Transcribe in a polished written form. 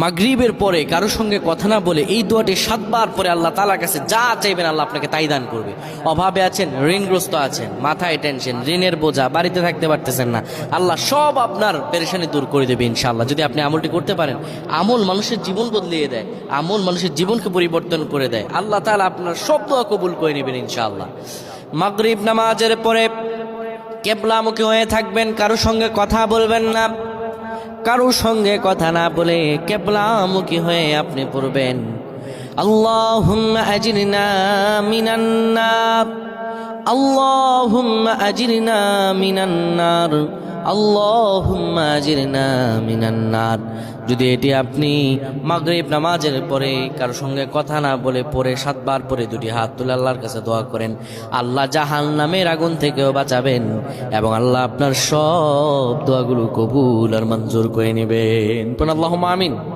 মাগরিবের পরে কারো সঙ্গে কথা না বলে এই দোয়াটি 7 বার পরে আল্লাহ তাআলার কাছে যা চাইবেন আল্লাহ আপনাকে তাই দান করবে। অভাবে আছেন, ঋণগ্রস্ত আছেন, মাথায় টেনশন, ঋণের বোঝা, বাড়িতে থাকতে পারতেছেন না, আল্লাহ সব আপনার পেরেশানি দূর করে দেবে ইনশাআল্লাহ, যদি আপনি আমলটি করতে পারেন। আমল মানুষের জীবন বদলিয়ে দেয়, আমল মানুষের জীবনকে পরিবর্তন করে দেয়। আল্লাহ তাআলা আপনার সব দোয়া কবুল করে নেবেন ইনশাআল্লাহ। মাগরিব নামাজের পরে কিবলামুখী হয়ে থাকবেন, কারো সঙ্গে কথা বলবেন না, কারো সঙ্গে কথা না বলে কিবলামুখী হয়ে আপনি পড়বেন আল্লাহুম্মা আজরিনা মিনান নার, আল্লাহুম্মা আজরিনা মিনান নার, আল্লাহুম্মা আজরিনা মিনান নার। যদি এটি আপনি মাগরিব নামাজের পরে কারো সঙ্গে কথা না বলে পড়ে 7 বার পরে 2টি হাত তুলে আল্লাহর কাছে দোয়া করেন, আল্লাহ জাহান্নামের আগুন থেকেও বাঁচাবেন এবং আল্লাহ আপনার সব দোয়াগুলো কবুল আর মঞ্জুর করে নেবেন। আল্লাহুম্মা আমিন।